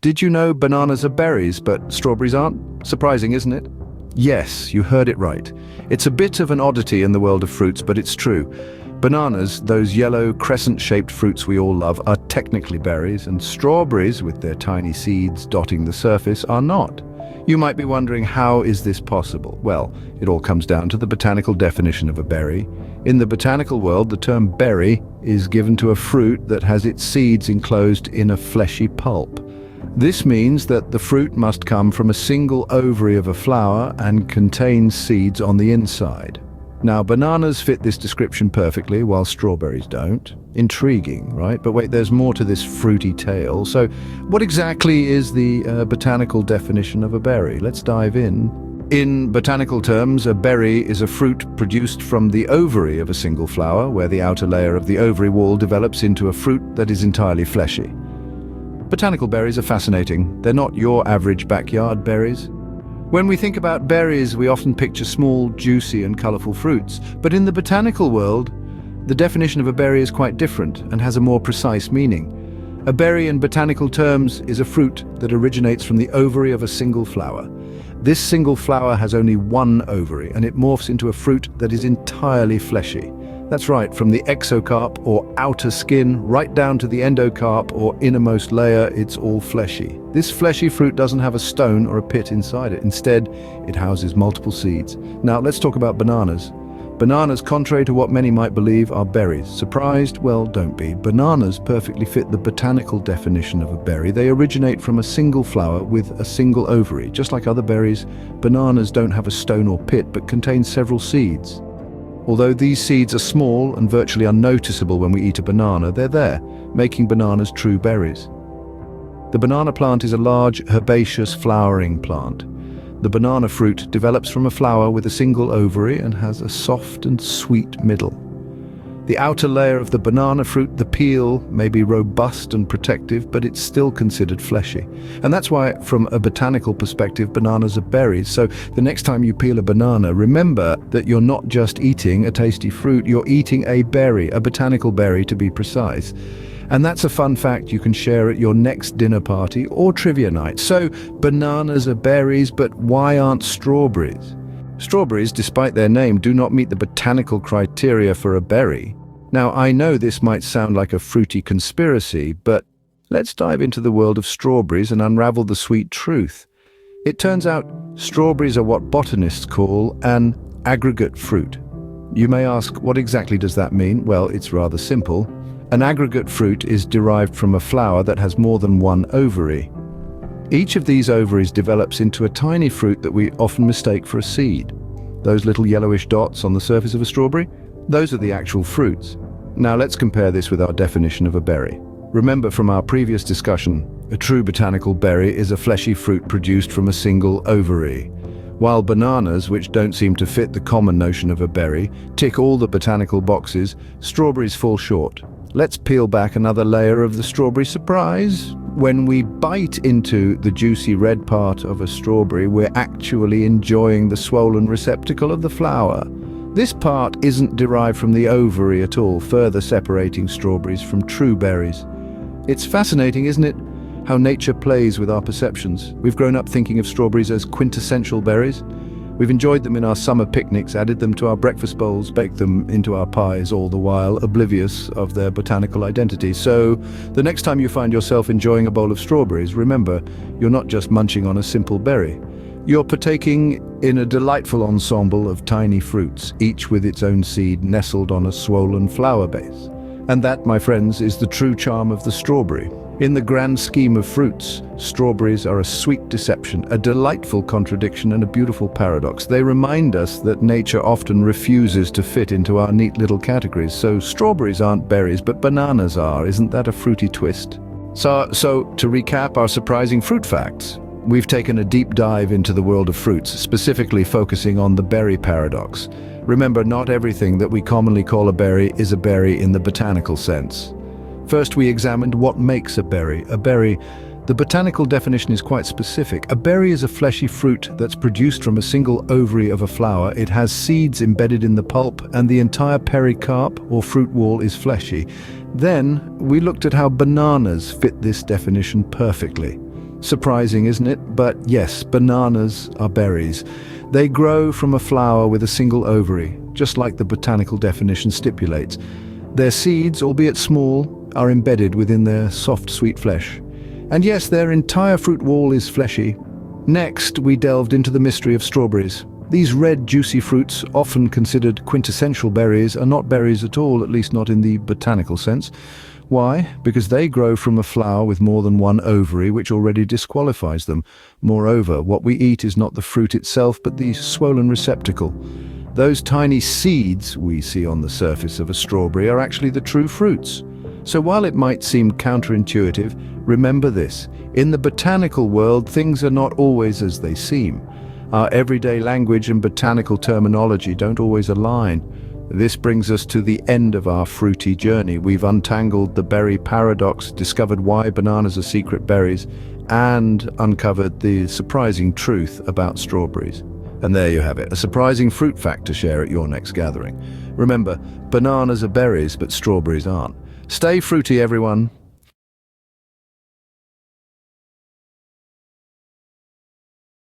Did you know bananas are berries, but strawberries aren't? Surprising, isn't it? Yes, you heard it right. It's a bit of an oddity in the world of fruits, but it's true. Bananas, those yellow, crescent-shaped fruits we all love, are technically berries, and strawberries, with their tiny seeds dotting the surface, are not. You might be wondering, how is this possible? Well, it all comes down to the botanical definition of a berry. In the botanical world, the term berry is given to a fruit that has its seeds enclosed in a fleshy pulp. This means that the fruit must come from a single ovary of a flower and contain seeds on the inside. Now, bananas fit this description perfectly, while strawberries don't. Intriguing, right? But wait, there's more to this fruity tale. So, what exactly is the botanical definition of a berry? Let's dive in. In botanical terms, a berry is a fruit produced from the ovary of a single flower, where the outer layer of the ovary wall develops into a fruit that is entirely fleshy. Botanical berries are fascinating. They're not your average backyard berries. When we think about berries, we often picture small, juicy and colorful fruits. But in the botanical world, the definition of a berry is quite different and has a more precise meaning. A berry in botanical terms is a fruit that originates from the ovary of a single flower. This single flower has only one ovary, and it morphs into a fruit that is entirely fleshy. That's right, from the exocarp, or outer skin, right down to the endocarp, or innermost layer, it's all fleshy. This fleshy fruit doesn't have a stone or a pit inside it. Instead, it houses multiple seeds. Now, let's talk about bananas. Bananas, contrary to what many might believe, are berries. Surprised? Well, don't be. Bananas perfectly fit the botanical definition of a berry. They originate from a single flower with a single ovary. Just like other berries, bananas don't have a stone or pit, but contain several seeds. Although these seeds are small and virtually unnoticeable when we eat a banana, they're there, making bananas true berries. The banana plant is a large, herbaceous flowering plant. The banana fruit develops from a flower with a single ovary and has a soft and sweet middle. The outer layer of the banana fruit, the peel, may be robust and protective, but it's still considered fleshy. And that's why, from a botanical perspective, bananas are berries. So the next time you peel a banana, remember that you're not just eating a tasty fruit, you're eating a berry, a botanical berry to be precise. And that's a fun fact you can share at your next dinner party or trivia night. So, bananas are berries, but why aren't strawberries? Strawberries, despite their name, do not meet the botanical criteria for a berry. Now, I know this might sound like a fruity conspiracy, but let's dive into the world of strawberries and unravel the sweet truth. It turns out strawberries are what botanists call an aggregate fruit. You may ask, what exactly does that mean? Well, it's rather simple. An aggregate fruit is derived from a flower that has more than one ovary. Each of these ovaries develops into a tiny fruit that we often mistake for a seed. Those little yellowish dots on the surface of a strawberry? Those are the actual fruits. Now let's compare this with our definition of a berry. Remember from our previous discussion, a true botanical berry is a fleshy fruit produced from a single ovary. While bananas, which don't seem to fit the common notion of a berry, tick all the botanical boxes, strawberries fall short. Let's peel back another layer of the strawberry surprise. When we bite into the juicy red part of a strawberry, we're actually enjoying the swollen receptacle of the flower. This part isn't derived from the ovary at all, further separating strawberries from true berries. It's fascinating, isn't it, how nature plays with our perceptions. We've grown up thinking of strawberries as quintessential berries. We've enjoyed them in our summer picnics, added them to our breakfast bowls, baked them into our pies, all the while oblivious of their botanical identity. So, the next time you find yourself enjoying a bowl of strawberries, remember, you're not just munching on a simple berry. You're partaking in a delightful ensemble of tiny fruits, each with its own seed nestled on a swollen flower base. And that, my friends, is the true charm of the strawberry. In the grand scheme of fruits, strawberries are a sweet deception, a delightful contradiction, and a beautiful paradox. They remind us that nature often refuses to fit into our neat little categories. So strawberries aren't berries, but bananas are. Isn't that a fruity twist? So to recap our surprising fruit facts, we've taken a deep dive into the world of fruits, specifically focusing on the berry paradox. Remember, not everything that we commonly call a berry is a berry in the botanical sense. First, we examined what makes a berry. A berry, the botanical definition is quite specific. A berry is a fleshy fruit that's produced from a single ovary of a flower. It has seeds embedded in the pulp, and the entire pericarp, or fruit wall, is fleshy. Then, we looked at how bananas fit this definition perfectly. Surprising, isn't it? But yes, bananas are berries. They grow from a flower with a single ovary, just like the botanical definition stipulates. Their seeds, albeit small, are embedded within their soft, sweet flesh. And yes, their entire fruit wall is fleshy. Next, we delved into the mystery of strawberries. These red, juicy fruits, often considered quintessential berries, are not berries at all, at least not in the botanical sense. Why? Because they grow from a flower with more than one ovary, which already disqualifies them. Moreover, what we eat is not the fruit itself, but the swollen receptacle. Those tiny seeds we see on the surface of a strawberry are actually the true fruits. So while it might seem counterintuitive, remember this: in the botanical world, things are not always as they seem. Our everyday language and botanical terminology don't always align. This brings us to the end of our fruity journey. We've untangled the berry paradox, discovered why bananas are secret berries, and uncovered the surprising truth about strawberries. And there you have it, a surprising fruit fact to share at your next gathering. Remember, bananas are berries, but strawberries aren't. Stay fruity, everyone.